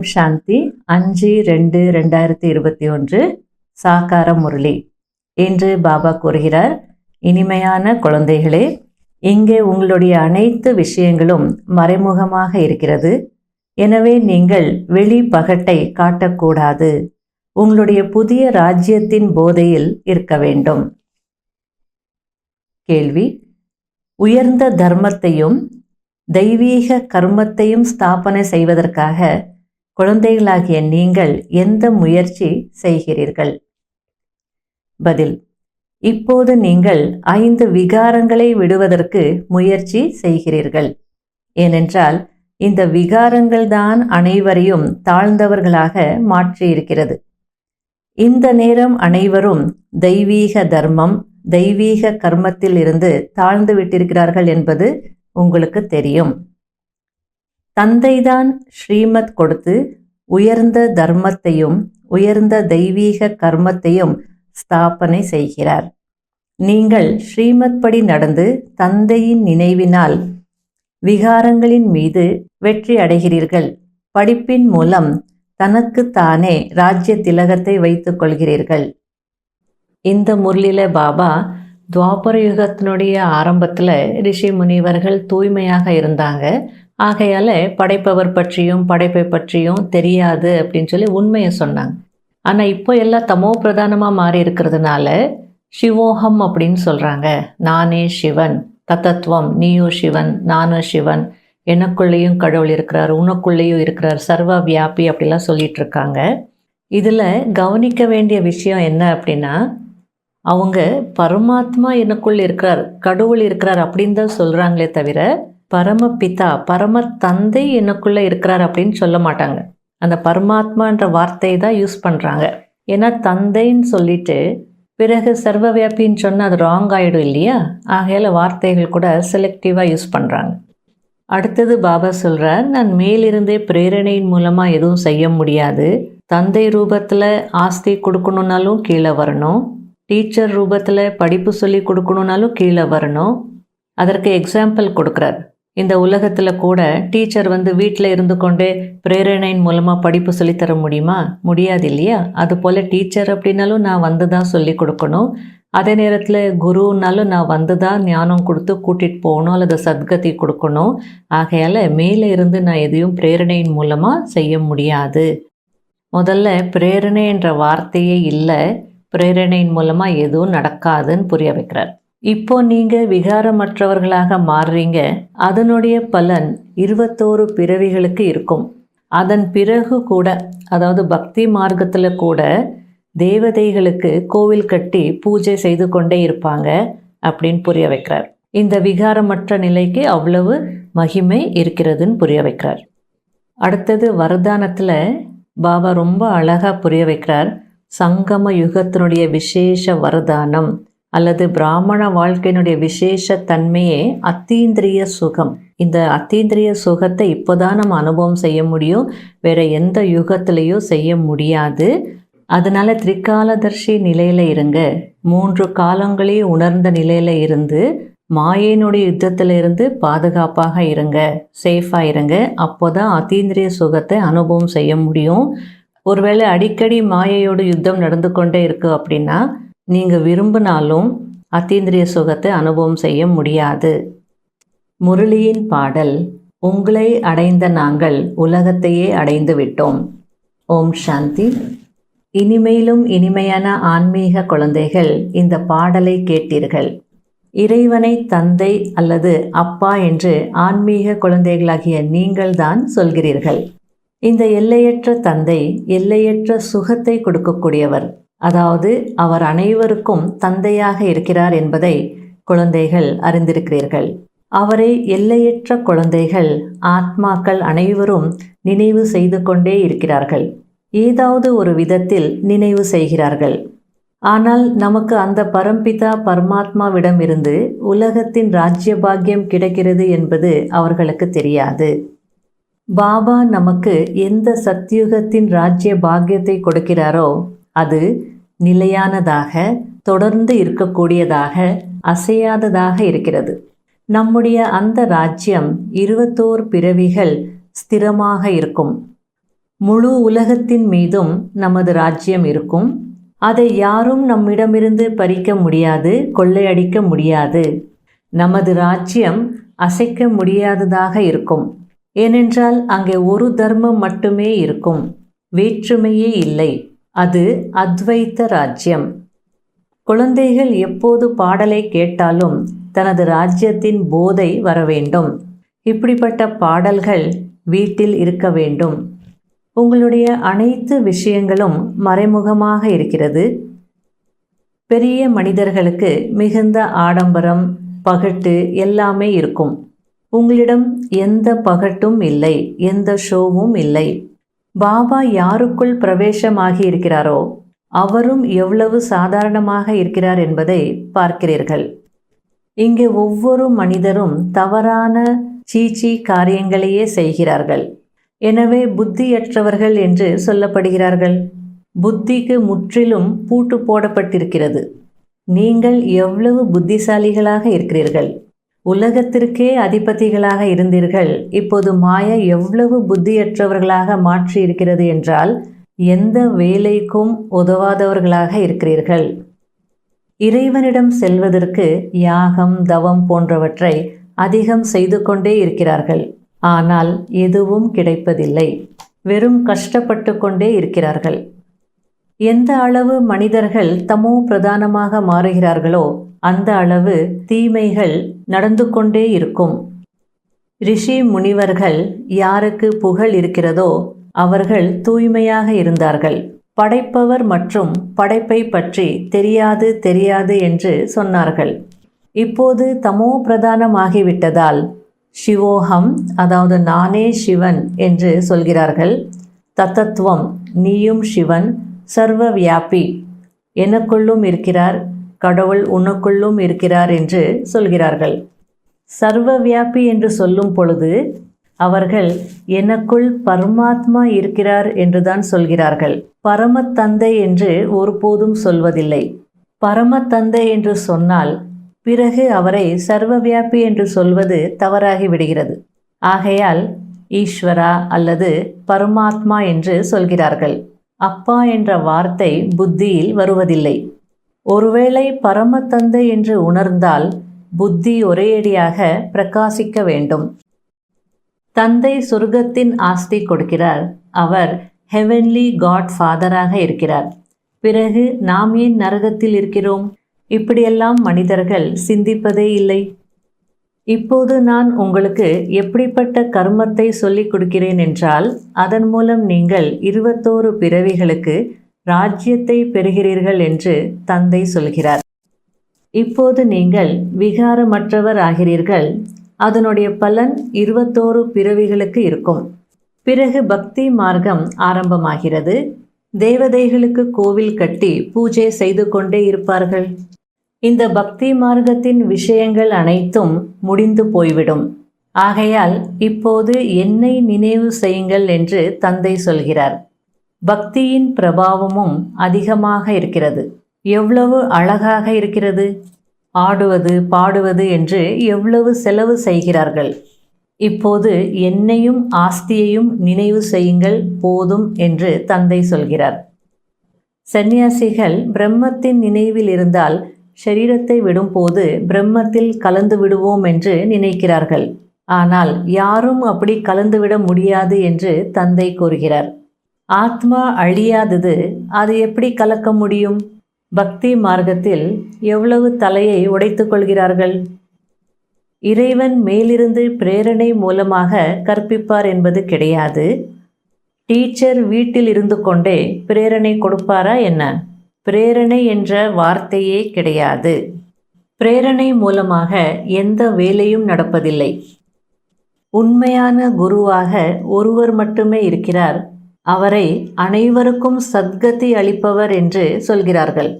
ஓம் சாந்தி 5/2/2021 சாகார முரளி. இன்று பாபா கூறுகிறார், இனிமையான குழந்தைகளே, இங்கே உங்களுடைய அனைத்து விஷயங்களும் மறைமுகமாக இருக்கிறது. எனவே நீங்கள் வெளி பகட்டை காட்டக்கூடாது. உங்களுடைய புதிய ராஜ்யத்தின் போதையில் இருக்க வேண்டும். கேள்வி: உயர்ந்த தர்மத்தையும் தெய்வீக கர்மத்தையும் ஸ்தாபனை செய்வதற்காக குழந்தைகளாகிய நீங்கள் எந்த முயற்சி செய்கிறீர்கள்? பதில்: இப்போது நீங்கள் 5 விகாரங்களை விடுவதற்கு முயற்சி செய்கிறீர்கள். ஏனென்றால் இந்த விகாரங்கள் தான் அனைவரையும் தாழ்ந்தவர்களாக மாற்றியிருக்கிறது. இந்த நேரம் அனைவரும் தெய்வீக தர்மம், தெய்வீக கர்மத்தில் இருந்து தாழ்ந்து விட்டிருக்கிறார்கள் என்பது உங்களுக்கு தெரியும். தந்தைதான் ஸ்ரீமத் கொடுத்து உயர்ந்த தர்மத்தையும் உயர்ந்த தெய்வீக கர்மத்தையும் ஸ்தாபனை செய்கிறார். நீங்கள் ஸ்ரீமத் படி நடந்து தந்தையின் நினைவினால் விகாரங்களின் மீது வெற்றி அடைகிறீர்கள். படிப்பின் மூலம் தனக்கு தானே ராஜ்ய திலகத்தை வைத்துக் கொள்கிறீர்கள். இந்த முரளியில பாபா துவாபர யுகத்தினுடைய ஆரம்பத்தில் ரிஷி முனிவர்கள் தூய்மையாக இருந்தாங்க. ஆகையால் படைப்பவர் பற்றியும் படைப்பை பற்றியும் தெரியாது அப்படின்னு சொல்லி உண்மையை சொன்னாங்க. ஆனால் இப்போ எல்லாம் தமோ பிரதானமாக மாறி இருக்கிறதுனால சிவோகம் அப்படின்னு சொல்கிறாங்க. நானே சிவன், தத்தத்துவம், நீயும் சிவன், நானும் சிவன், எனக்குள்ளேயும் கடவுள் இருக்கிறார், உனக்குள்ளேயும் இருக்கிறார், சர்வ வியாபி அப்படிலாம் சொல்லிட்டு இருக்காங்க. இதில் கவனிக்க வேண்டிய விஷயம் என்ன அப்படின்னா, அவங்க பரமாத்மா எனக்குள் இருக்கிறார், கடவுள் இருக்கிறார் அப்படின்னு தான் சொல்கிறாங்களே தவிர பரமபிதா பரம தந்தை எனக்குள்ளே இருக்கிறார் அப்படின்னு சொல்ல மாட்டாங்க. அந்த பரமாத்மான்ற வார்த்தையை தான் யூஸ் பண்ணுறாங்க. ஏன்னா தந்தைன்னு சொல்லிட்டு பிறகு சர்வவியாபின்னு சொன்னால் அது ராங் ஆகிடும் இல்லையா? ஆகையால் வார்த்தைகள் கூட செலக்டிவாக யூஸ் பண்ணுறாங்க. அடுத்தது பாபா சொல்கிறார், நான் மேலிருந்தே பிரேரணையின் மூலமாக எதுவும் செய்ய முடியாது. தந்தை ரூபத்தில் ஆஸ்தி கொடுக்கணுன்னாலும் கீழே வரணும், டீச்சர் ரூபத்தில் படிப்பு சொல்லி கொடுக்கணுன்னாலும் கீழே வரணும். அதற்கு எக்ஸாம்பிள் கொடுக்குறார். இந்த உலகத்தில் கூட டீச்சர் வீட்டில் இருந்து கொண்டே பிரேரணையின் மூலமாக படிப்பு சொல்லித்தர முடியுமா? முடியாது இல்லையா? அதுபோல் டீச்சர் அப்படின்னாலும் நான் தான் சொல்லி கொடுக்கணும். அதே நேரத்தில் குருன்னாலும் நான் தான் ஞானம் கொடுத்து கூட்டிகிட்டு போகணும் அல்லது சத்கதி கொடுக்கணும். ஆகையால் மேலே இருந்து நான் எதையும் பிரேரணையின் மூலமாக செய்ய முடியாது. முதல்ல பிரேரணை என்ற வார்த்தையே இல்லை, பிரேரணையின் மூலமாக எதுவும் நடக்காதுன்னு புரிய வைக்கிறார். இப்போ நீங்கள் விகாரமற்றவர்களாக மாறுறீங்க. அதனுடைய பலன் 21 பிறவிகளுக்கு இருக்கும். அதன் பிறகு கூட, அதாவது பக்தி மார்க்கத்தில் கூட தேவதைகளுக்கு கோவில் கட்டி பூஜை செய்து கொண்டே இருப்பாங்க அப்படின்னு புரிய வைக்கிறார். இந்த விகாரமற்ற நிலைக்கு அவ்வளவு மகிமை இருக்கிறதுன்னு புரிய வைக்கிறார். அடுத்தது வரதானத்தில் பாபா ரொம்ப அழகாக புரிய வைக்கிறார். சங்கம யுகத்தினுடைய விசேஷ வரதானம் அல்லது பிராமண வாழ்க்கையினுடைய விசேஷ தன்மையே அத்தீந்திரிய சுகம். இந்த அத்தீந்திரிய சுகத்தை இப்போதான் நம்ம அனுபவம் செய்ய முடியும், வேற எந்த யுகத்திலையும் செய்ய முடியாது. அதனால திரிகாலதர்ஷி நிலையில இருங்க. 3 காலங்களையும் உணர்ந்த நிலையில இருந்து மாயையினுடைய யுத்தத்தில் இருந்து பாதுகாப்பாக இருங்க, சேஃபாக இருங்க. அப்போதான் அத்தீந்திரிய சுகத்தை அனுபவம் செய்ய முடியும். ஒருவேளை அடிக்கடி மாயையோடு யுத்தம் நடந்து கொண்டே இருக்கு அப்படின்னா நீங்கள் விரும்பினாலும் அத்தீந்திரிய சுகத்தை அனுபவம் செய்ய முடியாது. முரளியின் பாடல்: உங்களை அடைந்த நாங்கள் உலகத்தையே அடைந்து விட்டோம். ஓம் சாந்தி. இனிமையிலும் இனிமையான ஆன்மீக குழந்தைகள், இந்த பாடலை கேட்டீர்கள். இறைவனை தந்தை அல்லது அப்பா என்று ஆன்மீக குழந்தைகளாகிய நீங்கள் தான் சொல்கிறீர்கள். இந்த எல்லையற்ற தந்தை எல்லையற்ற சுகத்தை கொடுக்கக்கூடியவர். அதாவது அவர் அனைவருக்கும் தந்தையாக இருக்கிறார் என்பதை குழந்தைகள் அறிந்திருக்கிறீர்கள். அவரை எல்லையற்ற குழந்தைகள் ஆத்மாக்கள் அனைவரும் நினைவு செய்து கொண்டே இருக்கிறார்கள். ஏதாவது ஒரு விதத்தில் நினைவு செய்கிறார்கள். ஆனால் நமக்கு அந்த பரம்பிதா பரமாத்மாவிடம் இருந்து உலகத்தின் ராஜ்ய பாக்கியம் கிடைக்கிறது என்பது அவர்களுக்கு தெரியாது. பாபா நமக்கு எந்த சத்யுகத்தின் ராஜ்ய பாக்கியத்தை கொடுக்கிறாரோ அது நிலையானதாக, தொடர்ந்து இருக்கக்கூடியதாக, அசையாததாக இருக்கிறது. நம்முடைய அந்த ராஜ்யம் 21 பிறவிகள் ஸ்திரமாக இருக்கும். முழு உலகத்தின் மீதும் நமது ராஜ்யம் இருக்கும். அதை யாரும் நம்மிடமிருந்து பறிக்க முடியாது, கொள்ளையடிக்க முடியாது. நமது ராஜ்யம் அசைக்க முடியாததாக இருக்கும். ஏனென்றால் அங்கே ஒரு தர்மம் மட்டுமே இருக்கும், வேற்றுமையே இல்லை. அது அத்வைத்த ராஜ்யம். குழந்தைகள் எப்போது பாடலை கேட்டாலும் தனது ராஜ்யத்தின் போதை வர வேண்டும். இப்படிப்பட்ட பாடல்கள் வீட்டில் இருக்க வேண்டும். உங்களுடைய அனைத்து விஷயங்களும் மறைமுகமாக இருக்கிறது. பெரிய மனிதர்களுக்கு மிகுந்த ஆடம்பரம், பகட்டு எல்லாமே இருக்கும். உங்களிடம் எந்த பகட்டும் இல்லை, எந்த ஷோவும் இல்லை. பாபா யாருக்குள் பிரவேசமாகி இருக்கிறாரோ அவரும் எவ்வளவு சாதாரணமாக இருக்கிறார் என்பதை பார்க்கிறீர்கள். இங்கே ஒவ்வொரு மனிதரும் தவறான சீச்சி காரியங்களையே செய்கிறார்கள். எனவே புத்தியற்றவர்கள் என்று சொல்லப்படுகிறார்கள். புத்திக்கு முற்றிலும் பூட்டு போடப்பட்டிருக்கிறது. நீங்கள் எவ்வளவு புத்திசாலிகளாக இருக்கிறீர்கள். உலகத்திற்கே அதிபதிகளாக இருந்தீர்கள். இப்போது மாயா எவ்வளவு புத்தியற்றவர்களாக மாற்றி இருக்கிறது என்றால் எந்த வேலைக்கும் உதவாதவர்களாக இருக்கிறீர்கள். இறைவனிடம் செல்வதற்கு யாகம், தவம் போன்றவற்றை அதிகம் செய்து கொண்டே இருக்கிறார்கள். ஆனால் எதுவும் கிடைப்பதில்லை. வெறும் கஷ்டப்பட்டு கொண்டே இருக்கிறார்கள். எந்த அளவு மனிதர்கள் தமோ பிரதானமாக மாறுகிறார்களோ அந்த அளவு தீமைகள் நடந்து கொண்டே இருக்கும். ரிஷி முனிவர்கள் யாருக்கு புகழ் இருக்கிறதோ அவர்கள் தூய்மையாக இருந்தார்கள். படைப்பவர் மற்றும் படைப்பை பற்றி தெரியாது என்று சொன்னார்கள். இப்போது தமோ பிரதானமாகிவிட்டதால் சிவோகம், அதாவது நானே சிவன் என்று சொல்கிறார்கள். தத்தத்துவம், நீயும் சிவன், சர்வ வியாபி, எனக்குள்ளும் இருக்கிறார், கடவுள் உனக்குள்ளும் இருக்கிறார் என்று சொல்கிறார்கள். சர்வ வியாபி என்று சொல்லும் பொழுது அவர்கள் எனக்குள் பரமாத்மா இருக்கிறார் என்றுதான் சொல்கிறார்கள். பரமத்தந்தை என்று ஒருபோதும் சொல்வதில்லை. பரமத்தந்தை என்று சொன்னால் பிறகு அவரை சர்வவியாபி என்று சொல்வது தவறாகி விடுகிறது. ஆகையால் ஈஸ்வரா அல்லது பரமாத்மா என்று சொல்கிறார்கள். அப்பா என்ற வார்த்தை புத்தியில் வருவதில்லை. ஒருவேளை பரமத்தந்தை என்று உணர்ந்தால் புத்தி ஒரேயடியாக பிரகாசிக்க வேண்டும். தந்தை சொர்க்கத்தின் ஆஸ்தி கொடுக்கிறார். அவர் ஹெவன்லி காட் ஃபாதராக இருக்கிறார். பிறகு நாம் ஏன் நரகத்தில் இருக்கிறோம்? இப்படியெல்லாம் மனிதர்கள் சிந்திப்பதே இல்லை. இப்போது நான் உங்களுக்கு எப்படிப்பட்ட கர்மத்தை சொல்லிக் கொடுக்கிறேன் என்றால் அதன் மூலம் நீங்கள் 21 பிறவிகளுக்கு ராஜ்யத்தை பெறுகிறீர்கள் என்று தந்தை சொல்கிறார். இப்போது நீங்கள் விகாரமற்றவர் ஆகிறீர்கள். அதனுடைய பலன் 21 பிறவிகளுக்கு இருக்கும். பிறகு பக்தி மார்க்கம் ஆரம்பமாகிறது. தேவதைகளுக்கு கோவில் கட்டி பூஜை செய்து கொண்டே இருப்பார்கள். இந்த பக்தி மார்க்கத்தின் விஷயங்கள் அனைத்தும் முடிந்து போய்விடும். ஆகையால் இப்போது என்னை நினைவு செய்யுங்கள் என்று தந்தை சொல்கிறார். பக்தியின் பிரபாவமும் அதிகமாக இருக்கிறது. எவ்வளவு அழகாக இருக்கிறது! ஆடுவது, பாடுவது என்று எவ்வளவு செலவு செய்கிறார்கள். இப்போது என்னையும் ஆஸ்தியையும் நினைவு செய்யுங்கள் போதும் என்று தந்தை சொல்கிறார். சந்நியாசிகள் பிரம்மத்தின் நினைவில் இருந்தால் ஷரீரத்தை விடும்போது பிரம்மத்தில் கலந்து விடுவோம் என்று நினைக்கிறார்கள். ஆனால் யாரும் அப்படி கலந்துவிட முடியாது என்று தந்தை கூறுகிறார். ஆத்மா அழியாதது, அது எப்படி கலக்க முடியும்? பக்தி மார்க்கத்தில் எவ்வளவு தலையை உடைத்துக் கொள்கிறார்கள். இறைவன் மேலிருந்து பிரேரணை மூலமாக கற்பிப்பார் என்பது கிடையாது. டீச்சர் வீட்டில் இருந்து கொண்டே பிரேரணை கொடுப்பாரா என்ன? பிரேரணை என்ற வார்த்தையே கிடையாது. பிரேரணை மூலமாக எந்த வேலையும் நடப்பதில்லை. உண்மையான குருவாக ஒருவர் மட்டுமே இருக்கிறார். அவரை அனைவருக்கும் சத்கதி அளிப்பவர் என்று சொல்கிறார்கள்.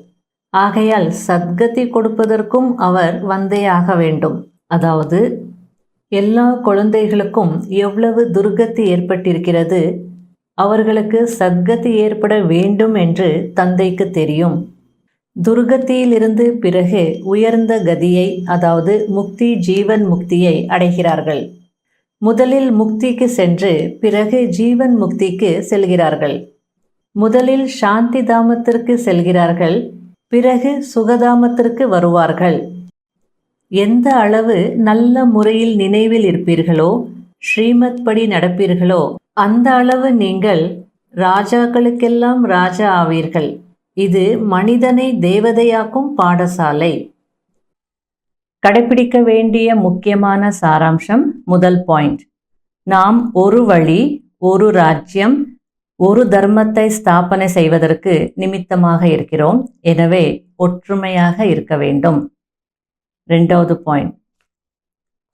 ஆகையால் சத்கதி கொடுப்பதற்கும் அவர் வந்தே ஆக வேண்டும். அதாவது எல்லா குழந்தைகளுக்கும் எவ்வளவு துர்கதி ஏற்பட்டிருக்கிறது, அவர்களுக்கு சத்கதி ஏற்பட வேண்டும் என்று தந்தைக்கு தெரியும். துர்கத்தியிலிருந்து பிறகு உயர்ந்த கதியை, அதாவது முக்தி, ஜீவன் முக்தியை அடைகிறார்கள். முதலில் முக்திக்கு சென்று பிறகு ஜீவன் முக்திக்கு செல்கிறார்கள். முதலில் சாந்தி தாமத்திற்கு செல்கிறார்கள், பிறகு சுகதாமத்திற்கு வருவார்கள். எந்த அளவு நல்ல முறையில் நினைவில் இருப்பீர்களோ, ஸ்ரீமத் படி நடப்பீர்களோ, அந்த அளவு நீங்கள் ராஜாக்களுக்கெல்லாம் ராஜா ஆவீர்கள். இது மனிதனை தேவதையாக்கும் பாடசாலை. கடைபிடிக்க வேண்டிய முக்கியமான சாராம்சம். முதல் பாயிண்ட், நாம் ஒரு வழி, ஒரு ராஜ்யம், ஒரு தர்மத்தை ஸ்தாபனை செய்வதற்கு நிமித்தமாக இருக்கிறோம். எனவே ஒற்றுமையாக இருக்க வேண்டும். இரண்டாவது பாயிண்ட்,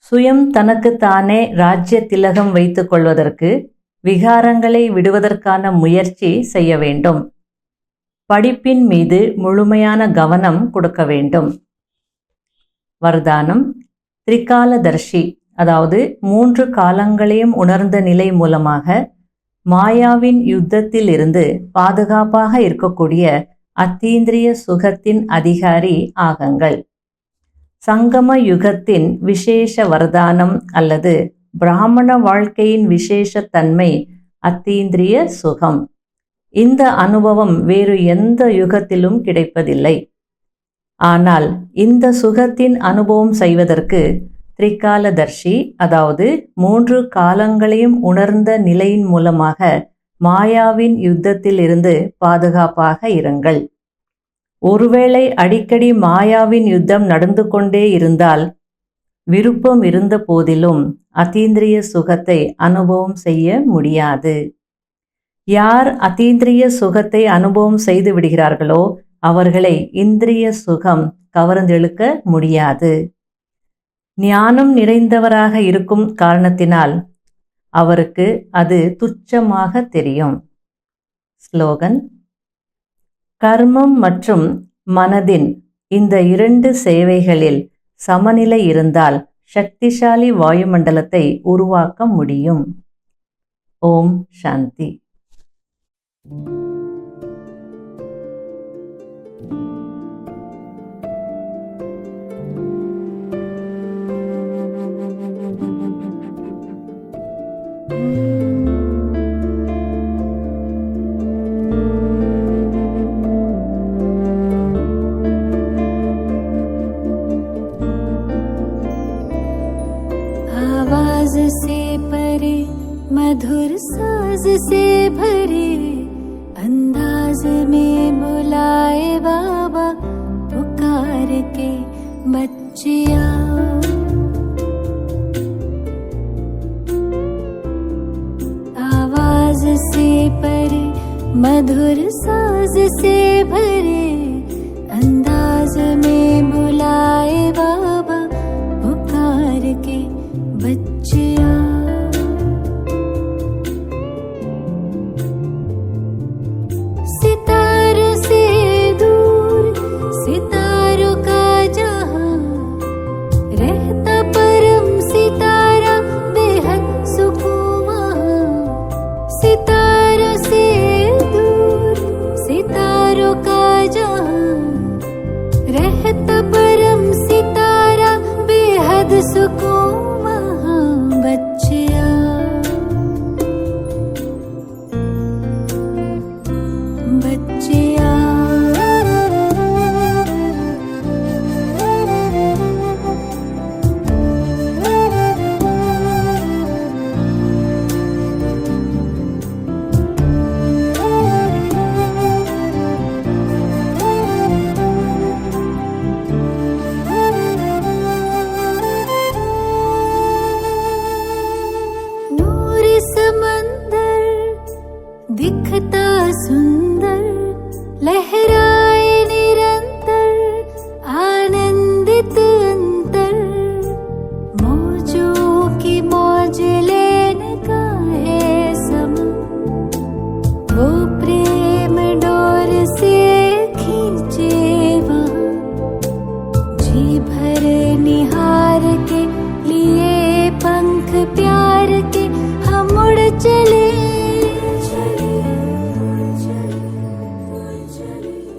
சுயம் தனக்கு தானே ராஜ்ய திலகம் வைத்துக் கொள்வதற்கு விகாரங்களை விடுவதற்கான முயற்சி செய்ய வேண்டும். படிப்பின் மீது முழுமையான கவனம் கொடுக்க வேண்டும். வரதானம், திரிகாலதர்ஷி, அதாவது 3 காலங்களையும் உணர்ந்த நிலை மூலமாக மாயாவின் யுத்தத்தில் இருந்து பாதுகாப்பாக இருக்கக்கூடிய அத்தீந்திரிய சுகத்தின் அதிகாரி ஆகுங்கள். சங்கம யுகத்தின் விசேஷ வரதானம் அல்லது பிராமண வாழ்க்கையின் விசேஷ தன்மை அத்தீந்திரிய சுகம். இந்த அனுபவம் வேறு எந்த யுகத்திலும் கிடைப்பதில்லை. ஆனால் இந்த சுகத்தின் அனுபவம் செய்வதற்கு திரிகாலதர்ஷி, அதாவது 3 காலங்களையும் உணர்ந்த நிலையின் மூலமாக மாயாவின் யுத்தத்தில் இருந்து பாதுகாப்பாக இருங்கள். ஒருவேளை அடிக்கடி மாயாவின் யுத்தம் நடந்து கொண்டே இருந்தால் விருப்பம் இருந்த போதிலும் அத்தீந்திரிய சுகத்தை அனுபவம் செய்ய முடியாது. யார் அத்தீந்திரிய சுகத்தை அனுபவம் செய்து விடுகிறார்களோ அவர்களை இந்திரிய சுகம் கவர்ந்தெழுக்க முடியாது. ஞானம் நிறைந்தவராக இருக்கும் காரணத்தினால் அவருக்கு அது துச்சமாக தெரியும். ஸ்லோகன், கர்மம் மற்றும் மனதின் இந்த 2 சேவைகளில் சமநிலை இருந்தால் சக்திசாலி வாயுமண்டலத்தை உருவாக்க முடியும். ஓம் சாந்தி. से परे मधुर साज से भरे अंदाज में बुलाए बाबा पुकार के बच्चिया। आवाज से परे मधुर साज से भरे अंदाज में बुलाए बाबा पुकार के बच्चिया। सितारों से दूर सितारों का जहां रहता परम सितारा बेहद सुकून वहां। सितारों से दूर सितारों का जहां रहता परम सितारा बेहद सुकून बच्चिया। बच्चिया दिखता सुंदर लहराए निरंतर आनंदित अंतर। मौजों की मौज लेने का है समय। वो प्रेम डोर से खींचे वहाँ जी भर निहार के लिए पंख प्यार के हम उड़ चले।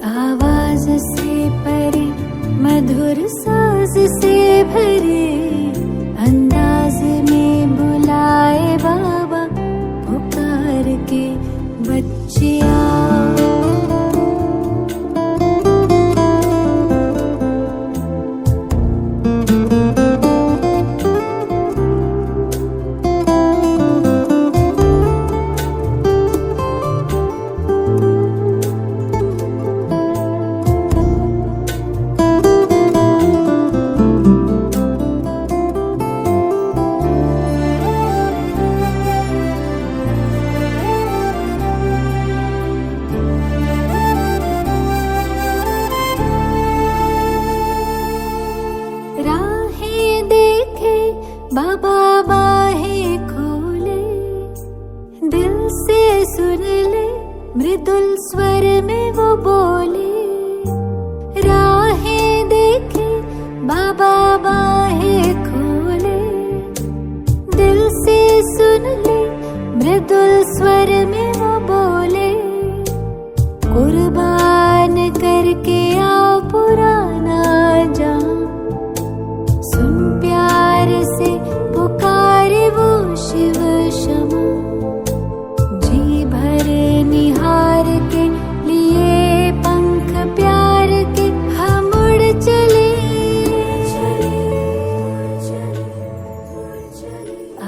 आवाज से परे मधुर साज से भरे अंदाज में बुला बाबा बाहें खोले, दिल से सुन ले, मृदुल स्वर में वो बोले। राहें देखे, बाबा बाहें खोले, दिल से सुन ले, मृदुल स्वर में वो बोले। कुर्बान करके आओ पुराना जाम, सुन प्यार से पुकारे वो शिव क्षमा। जी भर निहार के लिए पंख प्यार के हम उड़ चले।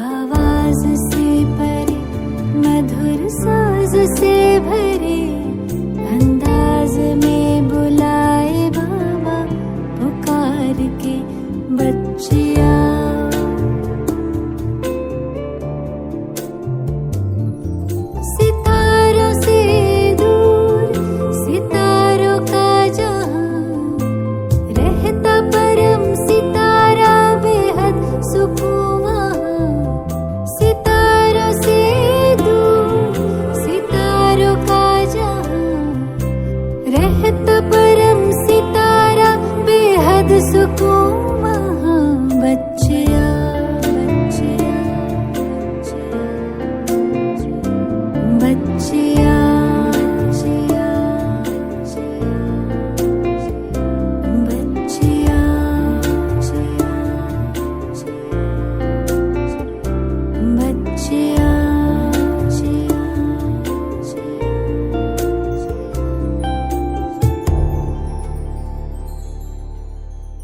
आवाज से परे, मधुर साज से भरे, अंदाज में बुलाए बाबा पुकार के बच्चिया।